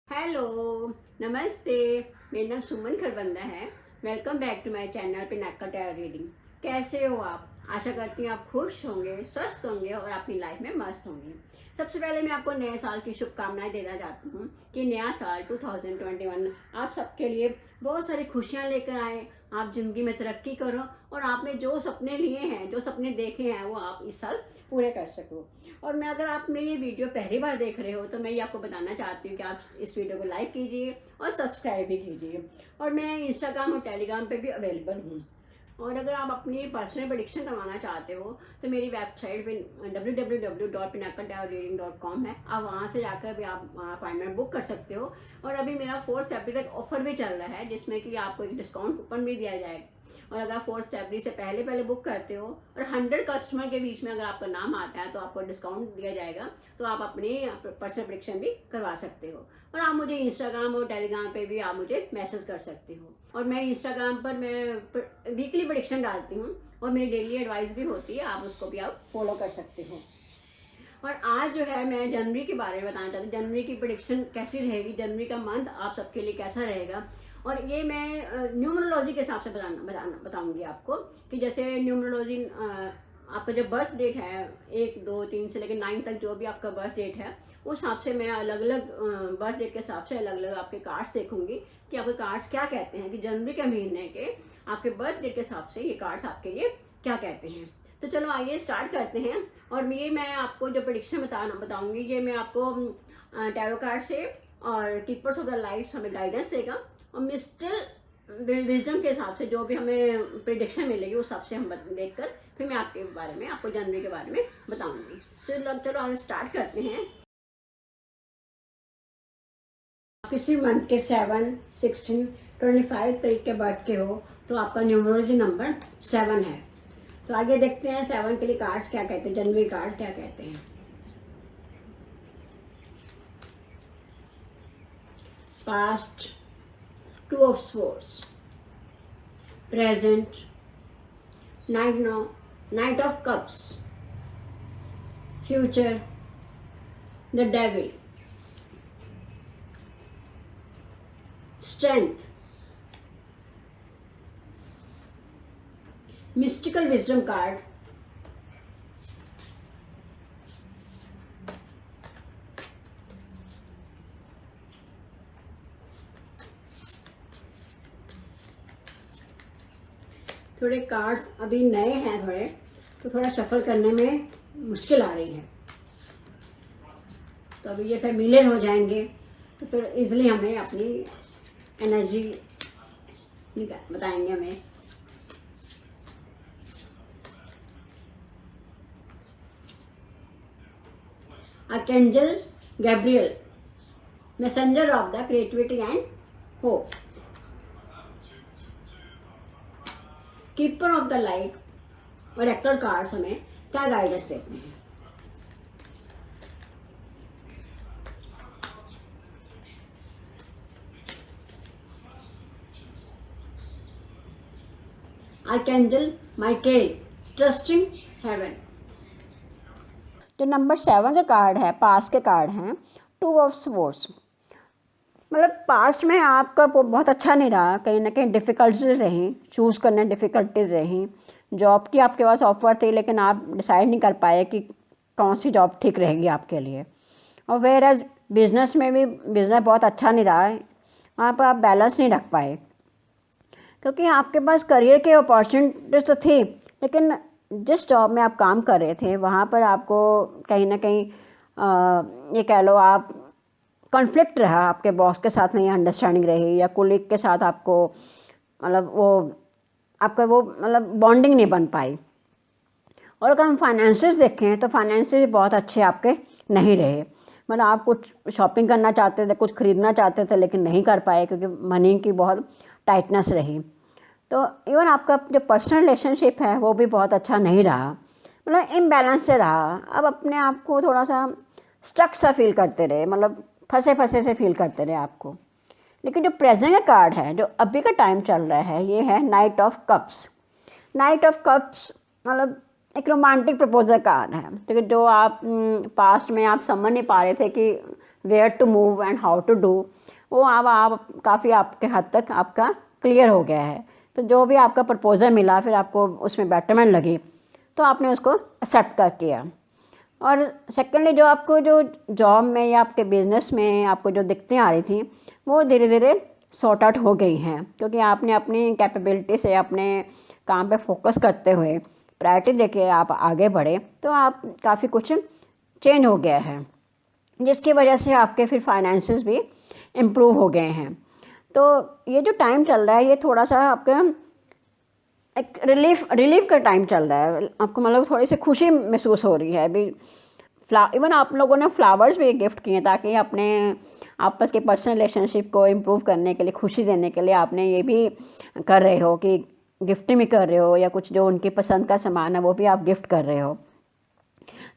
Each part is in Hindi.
हेलो, नमस्ते। मेरा नाम सुमन खरबंदा है। Welcome back to my channel Pinaka tarot reading. कैसे हो आप? आशा करती हूँ आप खुश होंगे, स्वस्थ होंगे और अपनी लाइफ में मस्त होंगे। सबसे पहले मैं आपको नए साल की शुभकामनाएं देना चाहती हूँ कि नया साल 2021 आप सबके लिए बहुत सारी खुशियाँ लेकर आए। आप ज़िंदगी में तरक्की करो और आपने जो सपने लिए हैं, जो सपने देखे हैं, वो आप इस साल पूरे कर सको। और मैं अगर आप मेरी वीडियो पहली बार देख रहे हो तो मैं ये आपको बताना चाहती हूँ कि आप इस वीडियो को लाइक कीजिए और सब्सक्राइब भी कीजिए। और मैं इंस्टाग्राम और टेलीग्राम पे भी अवेलेबल हूँ। और अगर आप अपनी पर्सनल प्रेडिक्शन करवाना चाहते हो तो मेरी वेबसाइट पे www.pinakatarreading.com है। आप वहाँ से जाकर भी आप अपॉइंटमेंट बुक कर सकते हो। और अभी मेरा 4 फरवरी तक ऑफर भी चल रहा है जिसमें कि आपको एक डिस्काउंट कूपन भी दिया जाएगा। और अगर 4 फरवरी से पहले पहले बुक करते हो और 100 कस्टमर के बीच में अगर आपका नाम आता है तो आपको डिस्काउंट दिया जाएगा। तो आप अपनी पर्सनल प्रेडिक्शन भी करवा सकते हो। और आप मुझे इंस्टाग्राम और टेलीग्राम पे भी आप मुझे मैसेज कर सकते हो। और मैं इंस्टाग्राम पर मैं वीकली प्रेडिक्शन डालती हूँ और मेरी डेली एडवाइस भी होती है, आप उसको भी आप फॉलो कर सकते हो। और आज जो है मैं जनवरी के बारे में बताना चाहती हूँ। जनवरी की प्रेडिक्शन कैसी रहेगी, जनवरी का मंथ आप सबके लिए कैसा रहेगा। और ये मैं न्यूमरोलॉजी के हिसाब से बताऊंगी आपको कि जैसे न्यूमरोलॉजी आपका जो बर्थ डेट है 1 2 3 से लेकर 9 तक जो भी आपका बर्थ डेट है उस हिसाब से मैं अलग अलग बर्थ डेट के हिसाब से अलग अलग आपके कार्ड्स देखूंगी कि आपके कार्ड्स क्या कहते हैं कि जनवरी के महीने के आपके बर्थ डेट के हिसाब से ये कार्ड्स आपके लिए क्या कहते हैं। तो चलो आइए स्टार्ट करते हैं। और ये मैं आपको जो प्रेडिक्शन बताऊंगी ये मैं आपको टैरो कार्ड से और कीपर्स ऑफ द लाइट्स हमें गाइडेंस देगा। और मिस्टर विजडम के हिसाब से जो भी हमें प्रेडिक्शन मिलेगी उस हिसाब से हम देखकर फिर मैं आपके बारे में आपको जनवरी के बारे में बताऊंगी। चलो आगे स्टार्ट करते हैं। किसी मंथ के 7 16 25 तारीख के बर्थ के हो तो आपका न्यूमरोलॉजी नंबर 7 है। तो आगे देखते हैं 7 के लिए कार्ड्स क्या कहते हैं, जनवरी कार्ड क्या कहते हैं। Past, 2 of swords, present, night of cups, future, the devil, strength, mystical wisdom card, थोड़े कार्ड्स अभी नए हैं थोड़े तो थोड़ा शफल करने में मुश्किल आ रही है। तो अभी ये फेमिलियर हो जाएंगे तो फिर इजीली हमें अपनी एनर्जी बताएंगे हमें। Archangel Gabriel, messenger of the creativity and hope, keeper of the light और एक्टर कार्ड्स हमें क्या गाइडेंस देते हैं। Archangel Michael, trusting heaven. जो नंबर 7 के कार्ड है पास्ट के कार्ड हैं 2 ऑफ स्वॉर्ड्स। मतलब पास्ट में आपका बहुत अच्छा नहीं रहा, कहीं ना कहीं डिफ़िकल्टीज रही, चूज़ करने डिफ़िकल्टीज रही। जॉब की आपके पास ऑफ़र थी लेकिन आप डिसाइड नहीं कर पाए कि कौन सी जॉब ठीक रहेगी आपके लिए। और वेयर एज बिज़नेस में भी बिज़नेस बहुत अच्छा नहीं रहा है, वहाँ पर आप बैलेंस नहीं रख पाए क्योंकि आपके पास करियर के अपॉर्चुनिटीज तो थी लेकिन जिस जॉब में आप काम कर रहे थे वहाँ पर आपको कहीं ना कहीं ये कह लो आप कॉन्फ्लिक्ट रहा, आपके बॉस के साथ नहीं अंडरस्टैंडिंग रही या कोलीग के साथ आपको मतलब वो आपका वो मतलब बॉन्डिंग नहीं बन पाई। और अगर हम फाइनेंसेस देखें तो फाइनेंसेस बहुत अच्छे आपके नहीं रहे। मतलब आप कुछ शॉपिंग करना चाहते थे, कुछ ख़रीदना चाहते थे लेकिन नहीं कर पाए क्योंकि मनी की बहुत टाइटनेस रही। तो इवन आपका जो पर्सनल रिलेशनशिप है वो भी बहुत अच्छा नहीं रहा, मतलब इम्बैलेंस से रहा। अब अपने आप को थोड़ा सा स्ट्रक सा फील करते रहे, मतलब फंसे फंसे से फील करते रहे आपको। लेकिन जो प्रेजेंट का कार्ड है जो अभी का टाइम चल रहा है ये है night of cups. Night of cups मतलब एक रोमांटिक प्रपोजल कार्ड है, तो जो आप पास्ट में आप समझ नहीं पा रहे थे कि where to move and how to do, वो आप काफ़ी आपके हद तक आपका क्लियर हो गया है। तो जो भी आपका प्रपोज़ल मिला, फिर आपको उसमें बेटरमेंट लगी, तो आपने उसको एक्सेप्ट कर किया। और सेकेंडली जो आपको जो जॉब में या आपके बिजनेस में आपको जो दिक्कतें आ रही थी, वो धीरे धीरे सॉर्ट आउट हो गई हैं, क्योंकि आपने अपनी कैपेबिलिटी से अपने काम पे फोकस करते हुए प्रायोरिटी देके आप आगे बढ़े, तो आप काफ़ी कुछ चेंज हो गया है, जिसकी वजह से आपके फिर फाइनेंसेस भी इम्प्रूव हो गए हैं। तो ये जो टाइम चल रहा है, ये थोड़ा सा आपका एक रिलीफ का टाइम चल रहा है। आपको मतलब थोड़ी सी खुशी महसूस हो रही है अभी। इवन आप लोगों ने फ्लावर्स भी गिफ्ट किए, ताकि अपने आपस के पर्सनल रिलेशनशिप को इम्प्रूव करने के लिए, खुशी देने के लिए आपने ये भी कर रहे हो कि गिफ्टिंग भी कर रहे हो, या कुछ जो उनकी पसंद का सामान है वो भी आप गिफ्ट कर रहे हो।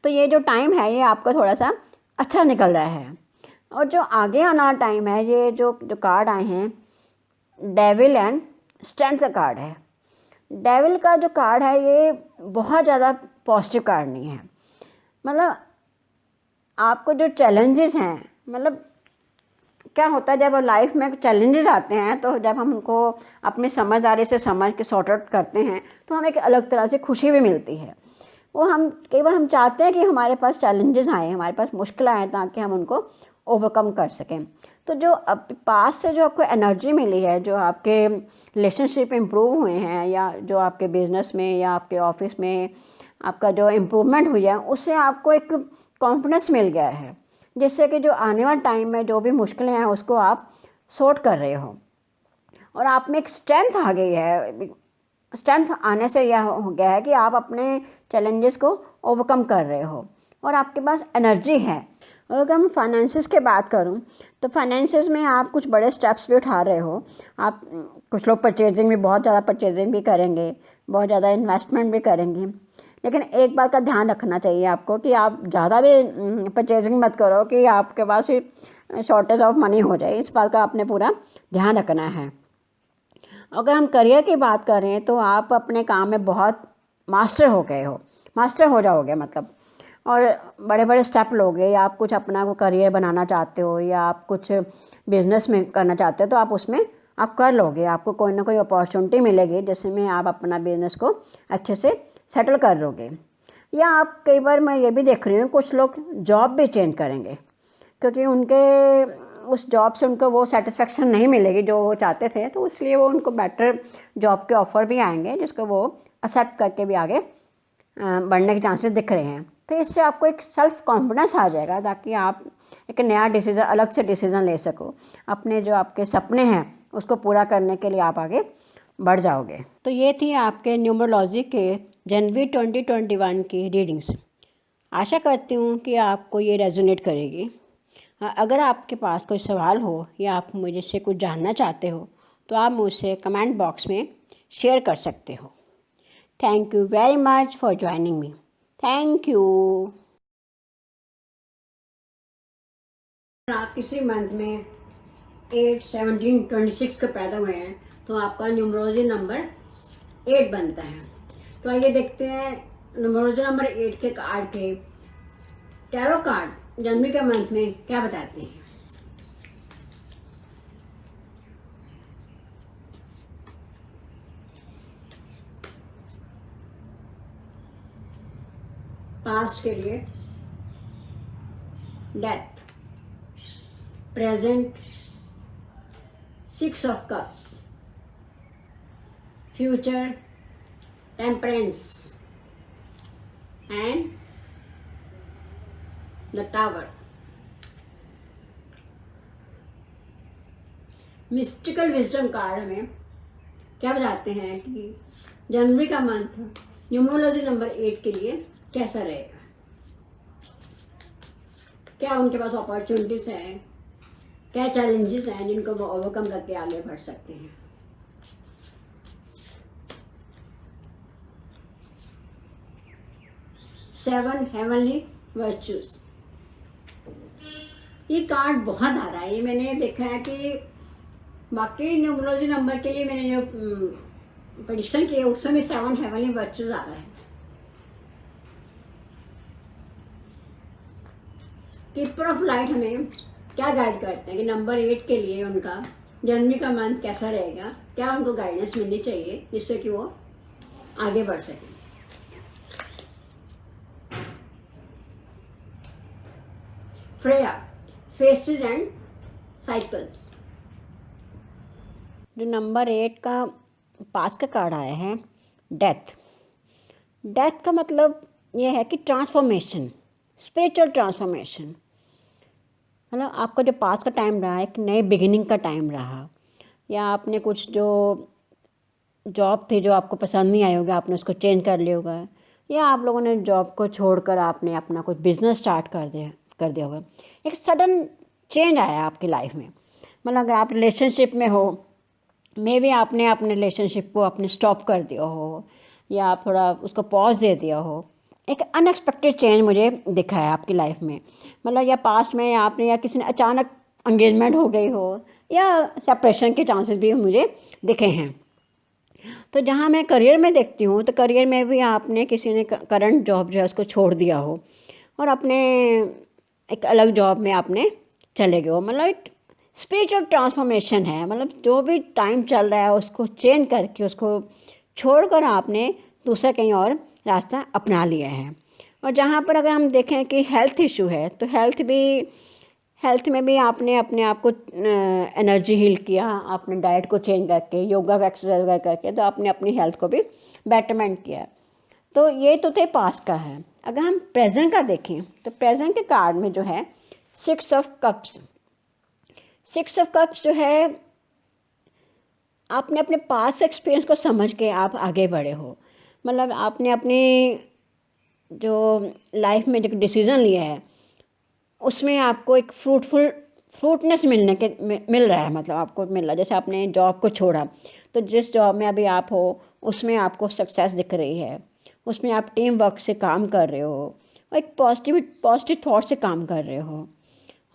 तो ये जो टाइम है ये आपका थोड़ा सा अच्छा निकल रहा है। और जो आगे आना टाइम है, ये जो कार्ड आए हैं, डेविल एंड स्ट्रेंथ का कार्ड है। डेविल का जो कार्ड है ये बहुत ज़्यादा पॉजिटिव कार्ड नहीं है। मतलब आपको जो चैलेंजेस हैं, मतलब क्या होता है जब लाइफ में चैलेंजेस आते हैं, तो जब हम उनको अपनी समझदारी से समझ के सॉर्ट आउट करते हैं, तो हमें एक अलग तरह से खुशी भी मिलती है। वो हम कई बार हम चाहते हैं कि हमारे पास चैलेंजेस आए, हमारे पास मुश्किल आए, ताकि हम उनको ओवरकम कर सकें। तो जो अब पास से जो आपको एनर्जी मिली है, जो आपके रिलेशनशिप इम्प्रूव हुए हैं, या जो आपके बिजनेस में या आपके ऑफिस में आपका जो इम्प्रूवमेंट हुई है, उससे आपको एक कॉन्फिडेंस मिल गया है, जिससे कि जो आने वाले टाइम में जो भी मुश्किलें हैं उसको आप सॉर्ट कर रहे हो, और आप में एक स्ट्रेंथ आ गई है। स्ट्रेंथ आने से यह हो गया है कि आप अपने चैलेंजेस को ओवरकम कर रहे हो, और आपके पास एनर्जी है। और अगर मैं फाइनेंसेस की बात करूं, तो फाइनेंसेस में आप कुछ बड़े स्टेप्स भी उठा रहे हो। आप कुछ लोग परचेजिंग भी, बहुत ज़्यादा परचेजिंग भी करेंगे, बहुत ज़्यादा इन्वेस्टमेंट भी करेंगे। लेकिन एक बात का ध्यान रखना चाहिए आपको कि आप ज़्यादा भी परचेजिंग मत करो कि आपके पास फिर शॉर्टेज ऑफ मनी हो जाए। इस बात का आपने पूरा ध्यान रखना है। अगर हम करियर की बात करें, तो आप अपने काम में बहुत मास्टर हो गए हो, मास्टर हो जाओगे मतलब, और बड़े बड़े स्टेप लोगे, या आप कुछ अपना को करियर बनाना चाहते हो, या आप कुछ बिजनेस में करना चाहते हो, तो आप उसमें आप कर लोगे। आपको कोई ना कोई अपॉर्चुनिटी मिलेगी जिसमें आप अपना बिजनेस को अच्छे से सेटल कर लोगे। या आप कई बार, मैं ये भी देख रही हूँ, कुछ लोग जॉब भी चेंज करेंगे, क्योंकि उनके उस जॉब से उनको वो सेटिस्फेक्शन नहीं मिलेगी जो वो चाहते थे, तो इसलिए वो उनको बेटर जॉब के ऑफ़र भी आएंगे, जिसको वो एक्सेप्ट करके भी आगे बढ़ने के चांसेस दिख रहे हैं। तो इससे आपको एक सेल्फ कॉन्फिडेंस आ जाएगा, ताकि आप एक नया डिसीज़न, अलग से डिसीज़न ले सको। अपने जो आपके सपने हैं उसको पूरा करने के लिए आप आगे बढ़ जाओगे। तो ये थी आपके न्यूमरोलॉजी के जनवरी 2021 की रीडिंग्स। आशा करती हूँ कि आपको ये रेजोनेट करेगी। अगर आपके पास कोई सवाल हो, या आप मुझसे कुछ जानना चाहते हो, तो आप मुझसे कमेंट बॉक्स में शेयर कर सकते हो। Thank you very much for joining me. Thank you. आप किसी मंथ में 8, 17, 26 को पैदा हुए हैं, तो आपका न्यूमरोलॉजी नंबर 8 बनता है। तो आइए देखते हैं न्यूमरोलॉजी नंबर 8 के कार्ड के टैरो कार्ड जनवरी के मंथ में क्या बताते हैं। पास्ट के लिए death, present 6 of cups, future temperance and the tower. Mystical wisdom card में क्या बताते हैं कि जनवरी का मंथ न्यूमरोलॉजी नंबर 8 के लिए कैसा रहेगा, क्या उनके पास अपॉर्चुनिटीज हैं, क्या चैलेंजेस हैं जिनको वो ओवरकम करके आगे बढ़ सकते हैं। सेवन हेवनली वर्चूज, ये कार्ड बहुत ज़्यादा है। ये मैंने देखा है कि बाकी न्यूमरोलॉजी नंबर के लिए मैंने जो प्रेडिक्शन किया उसमें भी 7 हेवनली वर्चूज आ रहा है। कीपर ऑफ लाइट हमें क्या गाइड करते हैं कि नंबर 8 के लिए उनका जनवरी का मंथ कैसा रहेगा, क्या उनको गाइडेंस मिलनी चाहिए जिससे कि वो आगे बढ़ सकें। Freya, faces and cycles. जो नंबर 8 का पास का कार्ड आया है, डेथ। डेथ का मतलब ये है कि ट्रांसफॉर्मेशन, स्पिरिचुअल ट्रांसफॉर्मेशन। मतलब आपका जो पास का टाइम रहा, एक नए बिगिनिंग का टाइम रहा, या आपने कुछ जो जॉब थी जो आपको पसंद नहीं आई होगी, आपने उसको चेंज कर लिया होगा, या आप लोगों ने जॉब को छोड़कर आपने अपना कुछ बिजनेस स्टार्ट कर दिया होगा। एक सडन चेंज आया आपकी लाइफ में। मतलब अगर आप रिलेशनशिप में हो, मे भी आपने अपने रिलेशनशिप को अपने स्टॉप कर दिया हो, या आप थोड़ा उसको पॉज दे दिया हो। एक अनएक्सपेक्टेड चेंज मुझे दिखा है आपकी लाइफ में। मतलब या पास्ट में आपने या किसी ने अचानक एंगेजमेंट हो गई हो, या सेपरेशन के चांसेस भी मुझे दिखे हैं। तो जहाँ मैं करियर में देखती हूँ, तो करियर में भी आपने किसी ने करंट जॉब जो है उसको छोड़ दिया हो और अपने एक अलग जॉब में आपने चले गए हो। मतलब एक स्पिरिचुअल ट्रांसफॉर्मेशन है। मतलब जो भी टाइम चल रहा है उसको चेंज करके, उसको छोड़कर आपने दूसरा कहीं और रास्ता अपना लिया है। और जहाँ पर अगर हम देखें कि हेल्थ इशू है, तो हेल्थ में भी आपने अपने आप को एनर्जी हील किया, आपने डाइट को चेंज करके, योगा का एक्सरसाइज वगैरह करके, तो आपने अपनी हेल्थ को भी बेटरमेंट किया। तो ये तो थे पास्ट का है। अगर हम प्रेजेंट का देखें, तो प्रेजेंट के कार्ड में जो है 6 ऑफ कप्स। 6 ऑफ कप्स जो है, आपने अपने पास्ट एक्सपीरियंस को समझ के आप आगे बढ़े हो। मतलब आपने अपनी जो लाइफ में जो डिसीज़न लिया है उसमें आपको एक फ्रूटनेस मिल रहा है। मतलब आपको मिल रहा है, जैसे आपने जॉब को छोड़ा, तो जिस जॉब में अभी आप हो उसमें आपको सक्सेस दिख रही है, उसमें आप टीम वर्क से काम कर रहे हो और एक पॉजिटिव थॉट से काम कर रहे हो,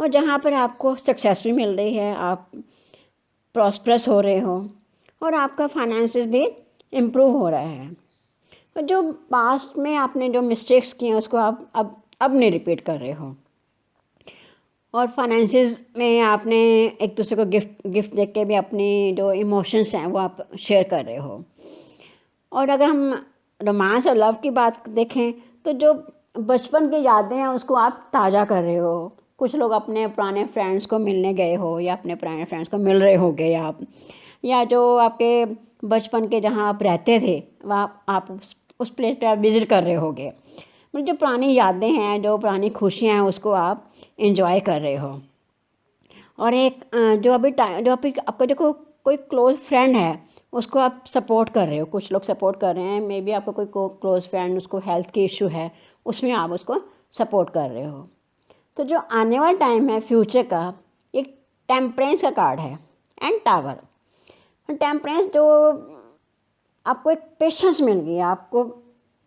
और जहाँ पर आपको सक्सेस भी मिल रही है, आप प्रॉस्परस हो रहे हो और आपका फाइनेंसेस भी इम्प्रूव हो रहा है। और जो पास्ट में आपने जो मिस्टेक्स किए हैं उसको आप अब नहीं रिपीट कर रहे हो। और फाइनेंसेस में आपने एक दूसरे को गिफ्ट देख के भी अपनी जो इमोशंस हैं वो आप शेयर कर रहे हो। और अगर हम रोमांस और लव की बात देखें, तो जो बचपन की यादें हैं उसको आप ताज़ा कर रहे हो। कुछ लोग अपने पुराने फ्रेंड्स को मिलने गए हो, या अपने पुराने फ्रेंड्स को मिल रहे होगे आप, या जो आपके बचपन के जहाँ आप रहते थे वहाँ आप उस प्लेस पे आप विज़िट कर रहे होगे। मतलब जो पुरानी यादें हैं, जो पुरानी खुशियाँ हैं, उसको आप एंजॉय कर रहे हो। और एक जो अभी आपका जो कोई क्लोज फ्रेंड है उसको आप सपोर्ट कर रहे हो। कुछ लोग सपोर्ट कर रहे हैं, मे बी आपका कोई क्लोज फ्रेंड, उसको हेल्थ की इशू है, उसमें आप उसको सपोर्ट कर रहे हो। तो जो आने वाला टाइम है फ्यूचर का, एक टेम्परेंस का कार्ड है एंड टावर। टेम्परेंस जो आपको एक पेशेंस मिल गई, आपको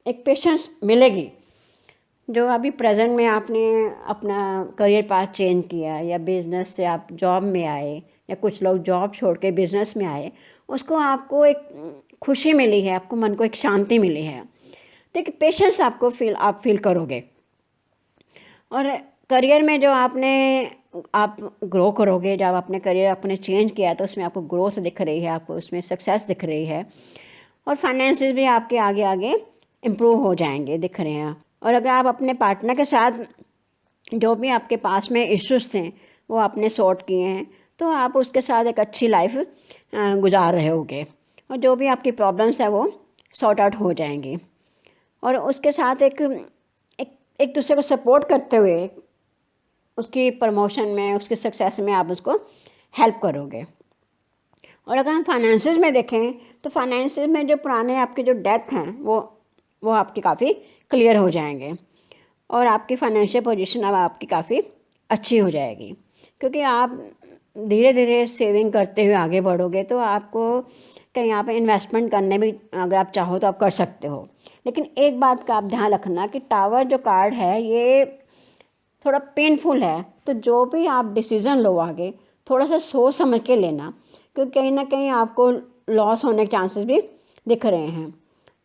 एक पेशेंस मिलेगी। जो अभी प्रेजेंट में आपने अपना करियर पाथ चेंज किया, या बिज़नेस से आप जॉब में आए, या कुछ लोग जॉब छोड़ के बिज़नेस में आए, उसको आपको एक खुशी मिली है, आपको मन को एक शांति मिली है। तो एक पेशेंस आप फील करोगे। और करियर में जो आप ग्रो करोगे, जब आपने करियर अपने चेंज किया तो उसमें आपको ग्रोथ दिख रही है, आपको उसमें सक्सेस दिख रही है, और फाइनेंसेस भी आपके आगे आगे इम्प्रूव हो जाएंगे, दिख रहे हैं। और अगर आप अपने पार्टनर के साथ जो भी आपके पास में इश्यूज थे वो आपने सॉर्ट किए हैं, तो आप उसके साथ एक अच्छी लाइफ गुजार रहे होगे, और जो भी आपकी प्रॉब्लम्स है वो सॉर्ट आउट हो जाएंगी। और उसके साथ एक दूसरे को सपोर्ट करते हुए उसकी प्रमोशन में, उसकी सक्सेस में आप उसको हेल्प करोगे। और अगर हम फाइनेंसेस में देखें, तो फाइनेंसेस में जो पुराने आपके जो डेट हैं वो आपकी काफ़ी क्लियर हो जाएंगे, और आपकी फाइनेंशियल पोजीशन अब आपकी काफ़ी अच्छी हो जाएगी। क्योंकि आप धीरे धीरे सेविंग करते हुए आगे बढ़ोगे, तो आपको कहीं यहाँ पे इन्वेस्टमेंट करने भी अगर आप चाहो तो आप कर सकते हो। लेकिन एक बात का आप ध्यान रखना कि टावर जो कार्ड है ये थोड़ा पेनफुल है, तो जो भी आप डिसीज़न लो आगे, थोड़ा सा सोच समझ के लेना, क्योंकि कहीं ना कहीं आपको लॉस होने के चांसेस भी दिख रहे हैं।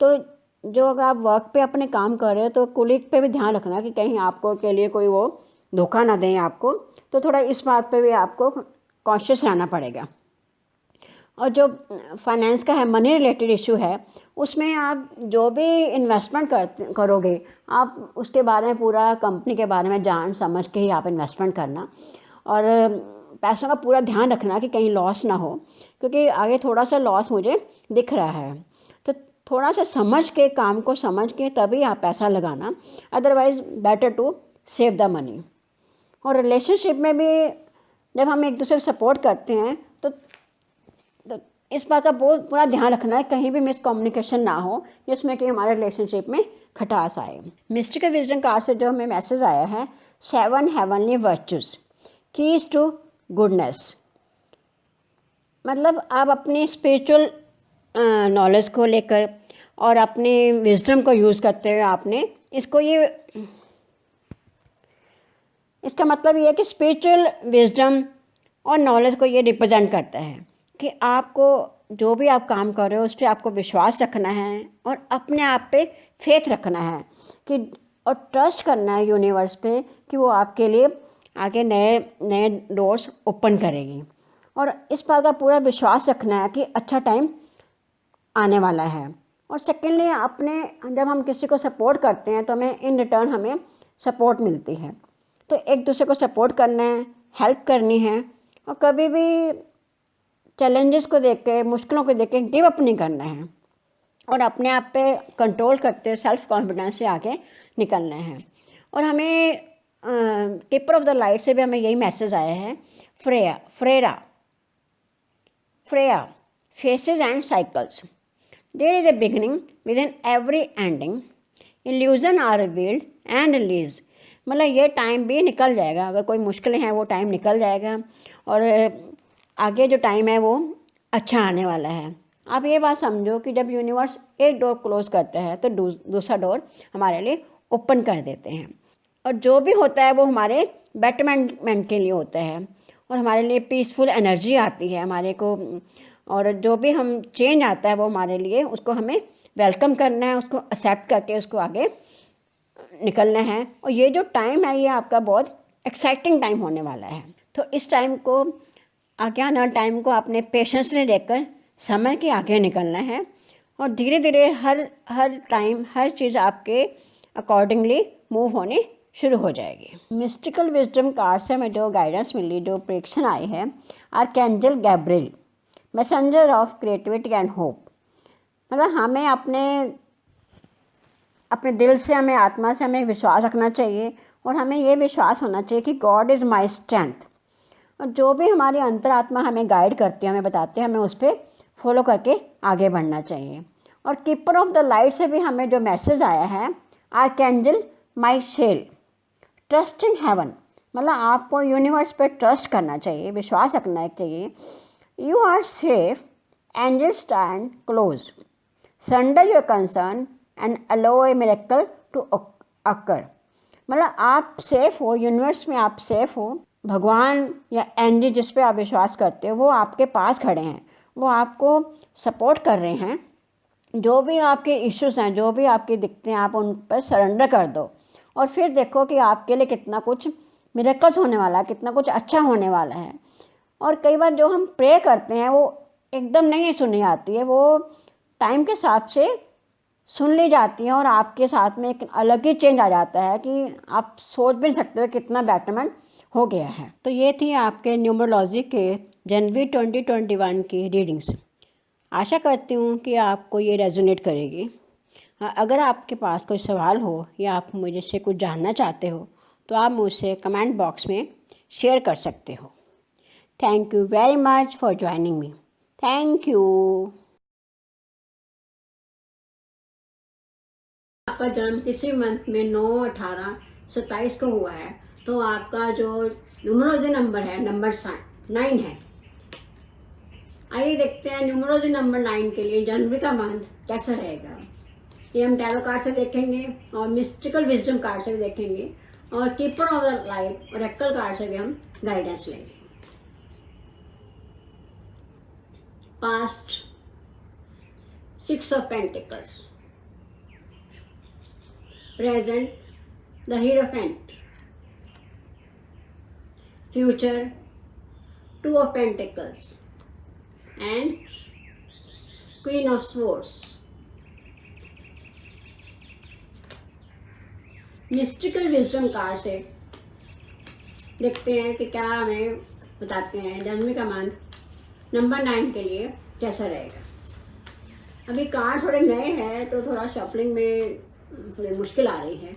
तो जो अगर आप वर्क पे अपने काम कर रहे हो, तो कोलीग पे भी ध्यान रखना कि कहीं आपको के लिए कोई वो धोखा ना दें आपको, तो थोड़ा इस बात पे भी आपको कॉन्शियस रहना पड़ेगा। और जो फाइनेंस का है, मनी रिलेटेड इशू है, उसमें आप जो भी इन्वेस्टमेंट करोगे, आप उसके बारे में पूरा कंपनी के बारे में जान समझ के ही आप इन्वेस्टमेंट करना, और पैसों का पूरा ध्यान रखना कि कहीं लॉस ना हो, क्योंकि आगे थोड़ा सा लॉस मुझे दिख रहा है। तो थोड़ा सा समझ के, काम को समझ के तभी आप पैसा लगाना, otherwise better to save the money. और रिलेशनशिप में भी जब हम एक दूसरे को सपोर्ट करते हैं तो इस बात का बहुत पूरा ध्यान रखना है कहीं भी मिसकम्युनिकेशन ना हो, जिसमें कि हमारे रिलेशनशिप में खटास आए। मिस्टिकल विजडम कार्ड से जो हमें मैसेज आया है, 7 heavenly virtues, keys to goodness. मतलब आप अपनी स्पिरिचुअल नॉलेज को लेकर और अपनी विजडम को यूज़ करते हुए आपने इसको, ये इसका मतलब ये है कि स्पिरिचुअल विजडम और नॉलेज को ये रिप्रेजेंट करता है कि आपको जो भी आप काम कर रहे हो उस पर आपको विश्वास रखना है और अपने आप पे फेथ रखना है कि, और ट्रस्ट करना है यूनिवर्स पे कि वो आपके लिए आगे नए नए डोर्स ओपन करेगी। और इस बात का पूरा विश्वास रखना है कि अच्छा टाइम आने वाला है। और सेकेंडली, अपने जब हम किसी को सपोर्ट करते हैं तो हमें इन रिटर्न हमें सपोर्ट मिलती है। तो एक दूसरे को सपोर्ट करना है, हेल्प करनी है, और कभी भी चैलेंजेस को देख के, मुश्किलों को देख के गिव अप नहीं करना है, और अपने आप पे कंट्रोल करते हुए सेल्फ कॉन्फिडेंस से आगे निकलना है। और हमें कीपर ऑफ द लाइट से भी हमें यही मैसेज आया है, Freya faces and cycles, there is a beginning within every ending, illusion are revealed and release. मतलब ये टाइम भी निकल जाएगा, अगर कोई मुश्किलें हैं वो टाइम निकल जाएगा, और आगे जो टाइम है वो अच्छा आने वाला है। आप ये बात समझो कि जब यूनिवर्स एक डोर क्लोज करता है तो दूसरा डोर हमारे लिए ओपन कर देते हैं, और जो भी होता है वो हमारे बेटरमेंट के लिए होता है, और हमारे लिए पीसफुल एनर्जी आती है हमारे को, और जो भी हम चेंज आता है वो हमारे लिए, उसको हमें वेलकम करना है, उसको एक्सेप्ट करके उसको आगे निकलना है। और ये जो टाइम है ये आपका बहुत एक्साइटिंग टाइम होने वाला है। तो इस टाइम को, आगे आना टाइम को आपने पेशेंस में लेकर समय के आगे निकलना है, और धीरे धीरे हर टाइम हर चीज़ आपके अकॉर्डिंगली मूव होने शुरू हो जाएगी। मिस्टिकल विजडम कार्ड से हमें जो गाइडेंस मिली, जो प्रेडिक्शन आई है, archangel Gabriel, messenger of creativity and hope. मतलब हमें अपने दिल से, हमें आत्मा से हमें विश्वास रखना चाहिए, और हमें ये विश्वास होना चाहिए कि गॉड इज़ माई स्ट्रेंथ। और जो भी हमारी अंतरात्मा हमें गाइड करती है, हमें बताते हैं, हमें उस पर फॉलो करके आगे बढ़ना चाहिए। और कीपर ऑफ द लाइट से भी हमें जो मैसेज आया है, आर्कएंजल माइशेल, ट्रस्ट इन हेवन। मतलब आपको यूनिवर्स पे ट्रस्ट करना चाहिए, विश्वास रखना चाहिए। You are safe, angel stand close, surrender your concern and allow a miracle to occur. मतलब आप सेफ हो, यूनिवर्स में आप सेफ हो, भगवान या एंजल जिस पे आप विश्वास करते हो वो आपके पास खड़े हैं, वो आपको सपोर्ट कर रहे हैं। जो भी आपके इश्यूज़ हैं, जो भी आपके दिक्कतें हैं, आप उन पर सरेंडर कर दो, और फिर देखो कि आपके लिए कितना कुछ मिरेकल्स होने वाला है, कितना कुछ अच्छा होने वाला है। और कई बार जो हम प्रे करते हैं वो एकदम नहीं सुनी आती है, वो टाइम के साथ से सुन ली जाती है, और आपके साथ में एक अलग ही चेंज आ जाता है कि आप सोच भी नहीं सकते हो कितना बेटरमेंट हो गया है। तो ये थी आपके न्यूमरोलॉजी के जनवरी 2021 की रीडिंग्स। आशा करती हूँ कि आपको ये रेजोनेट करेगी। अगर आपके पास कोई सवाल हो या आप मुझे से कुछ जानना चाहते हो तो आप मुझसे कमेंट बॉक्स में शेयर कर सकते हो। Thank you very much for joining me. Thank you. आपका जन्म किसी मंथ में 9, 18, 27 को हुआ है तो आपका जो न्यूमरोलॉजी नंबर है, नंबर 9 है। आइए देखते हैं न्यूमरोलॉजी नंबर 9 के लिए जनवरी का मंथ कैसा रहेगा। ये हम टैरो कार्ड से देखेंगे, और मिस्टिकल विजडम कार्ड से भी देखेंगे, और कीपर ऑफ द लाइट और एक्कल कार्ड से भी हम गाइडेंस लेंगे। Past 6 of pentacles, present the hierophant, future, Two of Pentacles and Queen of Swords. Mystical wisdom card से देखते हैं कि क्या हमें बताते हैं जनवरी का मंथ नंबर 9 के लिए कैसा रहेगा। अभी कार्ड थोड़े नए हैं तो थोड़ा शफलिंग में थोड़ी मुश्किल आ रही है।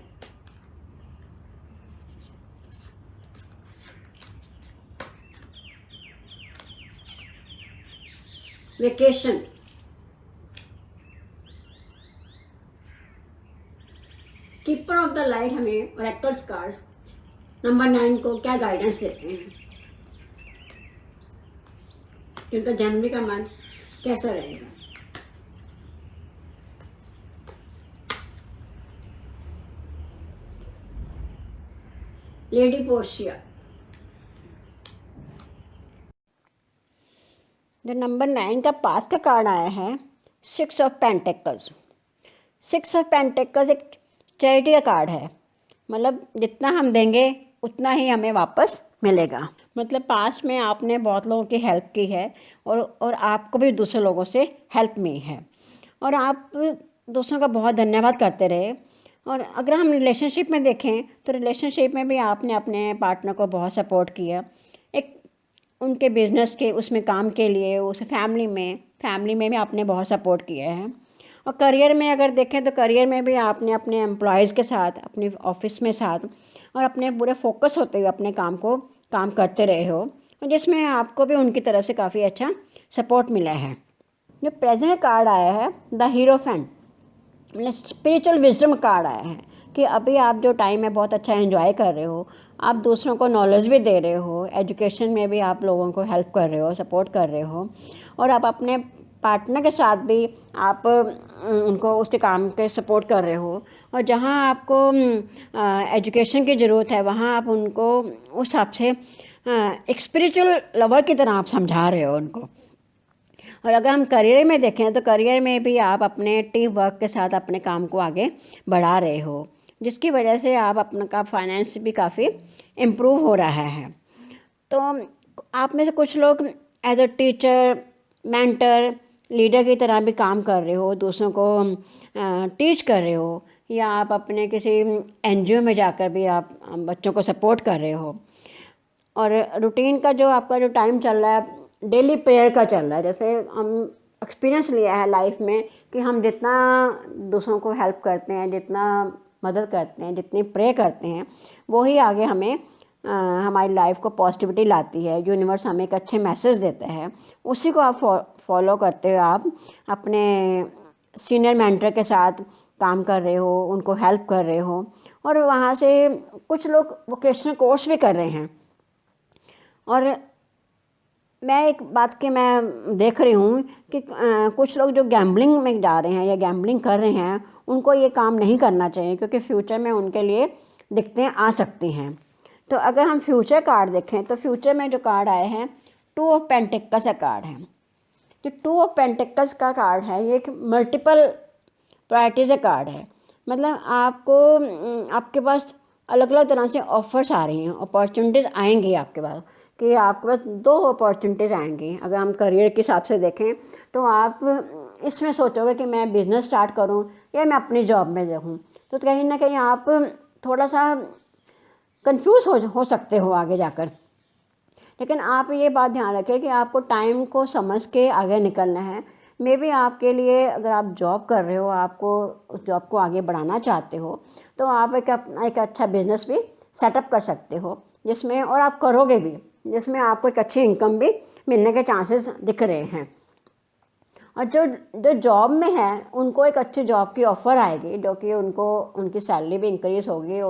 Vacation, keeper of the light हमें ऑरेकल्स कार्ड्स नंबर 9 को क्या गाइडेंस देते हैं कि उनका जनवरी का मंथ कैसा रहेगा। लेडी पोर्शिया, जो नंबर 9 का पास का कार्ड आया है 6 ऑफ पेंटिकल्स। 6 ऑफ पेंटिकल्स एक चैरिटी का कार्ड है, मतलब जितना हम देंगे उतना ही हमें वापस मिलेगा। मतलब पास में आपने बहुत लोगों की हेल्प की है और आपको भी दूसरे लोगों से हेल्प मिली है और आप दूसरों का बहुत धन्यवाद करते रहे। और अगर हम रिलेशनशिप में देखें तो रिलेशनशिप में भी आपने अपने पार्टनर को बहुत सपोर्ट किया, एक उनके बिजनेस के उसमें काम के लिए, उस फैमिली में भी आपने बहुत सपोर्ट किया है। और करियर में अगर देखें तो करियर में भी आपने अपने एम्प्लॉयज़ के साथ, अपने ऑफिस में साथ और अपने पूरे फोकस होते हुए अपने काम करते रहे हो, और जिसमें आपको भी उनकी तरफ से काफ़ी अच्छा सपोर्ट मिला है। जो प्रेजेंट कार्ड आया है द हीरोफेंट, मतलब स्पिरिचुअल विजडम कार्ड आया है कि अभी आप जो टाइम है बहुत अच्छा एंजॉय कर रहे हो, आप दूसरों को नॉलेज भी दे रहे हो, एजुकेशन में भी आप लोगों को हेल्प कर रहे हो, सपोर्ट कर रहे हो, और आप अपने पार्टनर के साथ भी आप उनको उसके काम के सपोर्ट कर रहे हो। और जहाँ आपको एजुकेशन की ज़रूरत है वहाँ आप उनको उस हिसाब से एक स्पिरिचुअल लवर की तरह आप समझा रहे हो उनको। और अगर हम करियर में देखें तो करियर में भी आप अपने टीम वर्क के साथ अपने काम को आगे बढ़ा रहे हो, जिसकी वजह से आप अपना का फाइनेंस भी काफ़ी इम्प्रूव हो रहा है। तो आप में से कुछ लोग as a teacher, mentor, leader की तरह भी काम कर रहे हो, दूसरों को टीच कर रहे हो, या आप अपने किसी एनजीओ में जाकर भी आप बच्चों को सपोर्ट कर रहे हो। और रूटीन का जो आपका जो टाइम चल रहा है डेली प्रेयर का चल रहा है। जैसे हम एक्सपीरियंस लिया है लाइफ में कि हम जितना दूसरों को हेल्प करते हैं, जितना मदद करते हैं, जितनी प्रे करते हैं, वही आगे हमें हमारी लाइफ को पॉजिटिविटी लाती है। यूनिवर्स हमें एक अच्छे मैसेज देता है, उसी को आप फॉलो करते हुए आप अपने सीनियर मेंटर के साथ काम कर रहे हो, उनको हेल्प कर रहे हो। और वहाँ से कुछ लोग वोकेशनल कोर्स भी कर रहे हैं। और मैं एक बात की मैं देख रही हूँ कि कुछ लोग जो गैम्बलिंग में जा रहे हैं या गैम्बलिंग कर रहे हैं, उनको ये काम नहीं करना चाहिए, क्योंकि फ्यूचर में उनके लिए दिक्कतें आ सकती हैं। तो अगर हम फ्यूचर कार्ड देखें तो फ्यूचर में जो कार्ड आए हैं 2 ऑफ पेंटिकल्स का कार्ड है। जो 2 ऑफ पेंटिकल्स का कार्ड है ये एक मल्टीपल प्रायोरिटीज़ का कार्ड है। मतलब आपके पास अलग अलग तरह से ऑफर्स आ रही हैं, अपॉर्चुनिटीज़ आएंगी आपके पास, कि आपके पास 2 अपॉर्चुनिटीज़ आएंगी। अगर हम करियर के हिसाब से देखें तो आप इसमें सोचोगे कि मैं बिज़नेस स्टार्ट करूं या मैं अपनी जॉब में रहूं, तो कहीं ना कहीं आप थोड़ा सा कंफ्यूज हो सकते हो आगे जाकर। लेकिन आप ये बात ध्यान रखें कि आपको टाइम को समझ के आगे निकलना है। मे बी आपके लिए अगर आप जॉब कर रहे हो, आपको उस जॉब को आगे बढ़ाना चाहते हो, तो आप एक अच्छा बिजनेस भी सेटअप कर सकते हो, जिसमें, और आप करोगे भी, जिसमें आपको एक अच्छी इनकम भी मिलने के चांसेस दिख रहे हैं। और जो जॉब में है उनको एक अच्छी जॉब की ऑफ़र आएगी, जो कि उनकी सैलरी भी इंक्रीज़ होगी,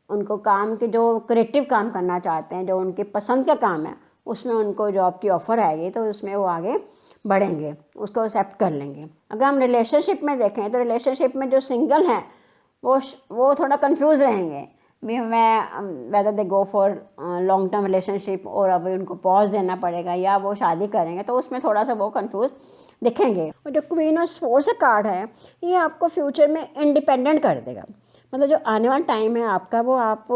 उनको काम के जो क्रिएटिव काम करना चाहते हैं, जो उनकी पसंद का काम है, उसमें उनको जॉब की ऑफ़र आएगी, तो उसमें वो आगे बढ़ेंगे, उसको एक्सेप्ट कर लेंगे। अगर हम रिलेशनशिप में देखें तो रिलेशनशिप में जो सिंगल हैं वो थोड़ा कंफ्यूज रहेंगे, whether they go for long term relationship, और अभी उनको पॉज देना पड़ेगा या वो शादी करेंगे, तो उसमें थोड़ा सा वो कंफ्यूज दिखेंगे। और जो क्वीन ऑफ सोर्स कार्ड है ये आपको फ्यूचर में इंडिपेंडेंट कर देगा। मतलब जो आने वाला टाइम है आपका, वो आप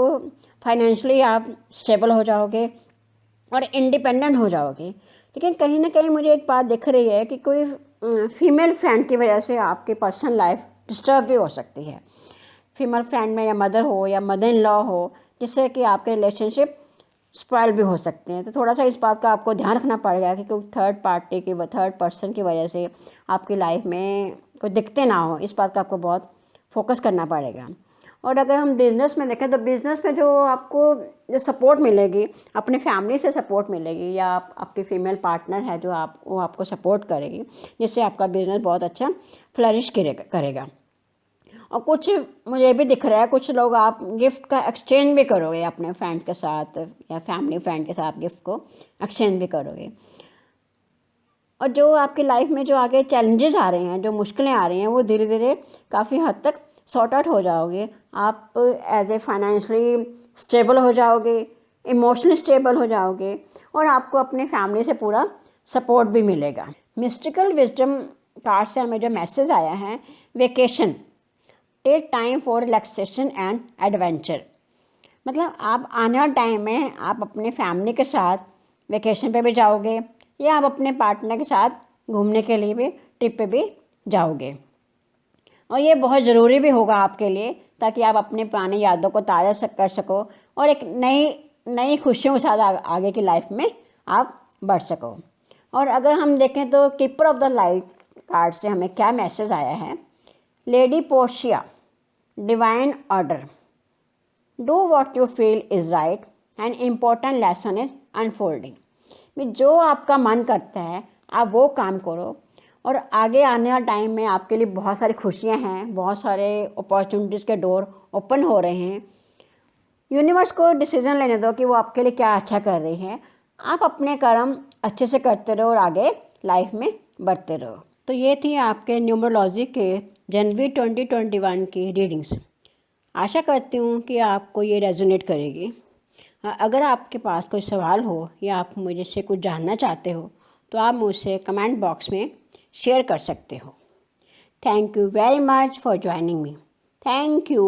फाइनेंशियली आप स्टेबल हो जाओगे और इंडिपेंडेंट हो जाओगे। लेकिन कहीं ना कहीं मुझे एक बात दिख रही है कि कोई फीमेल फ्रेंड की वजह से आपकी पर्सनल लाइफ डिस्टर्ब भी हो सकती है। फीमेल फ्रेंड में या मदर हो या मदर इन लॉ हो, जिससे कि आपके रिलेशनशिप स्पॉइल भी हो सकते हैं। तो थोड़ा सा इस बात का आपको ध्यान रखना पड़ेगा कि कोई थर्ड पर्सन की वजह से आपकी लाइफ में कोई दिक्कतें ना हो, इस बात का आपको बहुत फोकस करना पड़ेगा। और अगर हम बिज़नेस में देखें तो बिज़नेस में जो आपको जो सपोर्ट मिलेगी, अपनी फैमिली से सपोर्ट मिलेगी, या आपकी फ़ीमेल पार्टनर है जो वो आपको सपोर्ट करेगी, जिससे आपका बिज़नेस बहुत अच्छा फ्लरिश करेगा। और कुछ मुझे भी दिख रहा है, कुछ लोग आप गिफ्ट का एक्सचेंज भी करोगे अपने फ्रेंड के साथ या फैमिली फ्रेंड के साथ, गिफ्ट को एक्सचेंज भी करोगे। और जो आपकी लाइफ में जो आगे चैलेंजेस आ रहे हैं, जो मुश्किलें आ रही हैं, वो धीरे धीरे काफ़ी हद तक सॉर्ट आउट हो जाओगे। आप एज ए फाइनेंशियली स्टेबल हो जाओगे, इमोशनली स्टेबल हो जाओगे, और आपको अपनी फैमिली से पूरा सपोर्ट भी मिलेगा। मिस्टिकल विजडम कार्ड से हमें जो मैसेज आया है, vacation, take time for relaxation and adventure. मतलब आप आने वाले टाइम में आप अपने फैमिली के साथ वेकेशन पे भी जाओगे, या आप अपने पार्टनर के साथ घूमने के लिए भी ट्रिप पे भी जाओगे। और ये बहुत ज़रूरी भी होगा आपके लिए, ताकि आप अपनी पुरानी यादों को ताज़ा कर सको और एक नई खुशियों के साथ आगे की लाइफ में आप बढ़ सको। और अगर हम देखें तो keeper of the light card से हमें क्या मैसेज आया है, lady Portia, divine order, do what you feel is right and important lesson is unfolding. जो आपका मन करता है आप वो काम करो, और आगे आने वाले टाइम में आपके लिए बहुत सारी खुशियां हैं, बहुत सारे अपॉर्चुनिटीज़ के डोर ओपन हो रहे हैं। यूनिवर्स को डिसीजन लेने दो कि वो आपके लिए क्या अच्छा कर रही है। आप अपने कर्म अच्छे से करते रहो और आगे लाइफ में बढ़ते रहो। तो ये थी आपके न्यूमरोलॉजी के जनवरी 2021 की रीडिंग्स। आशा करती हूँ कि आपको ये रेजोनेट करेगी। अगर आपके पास कोई सवाल हो या आप मुझे से कुछ जानना चाहते हो तो आप मुझसे कमेंट बॉक्स में शेयर कर सकते हो। Thank you very much for joining me. Thank you.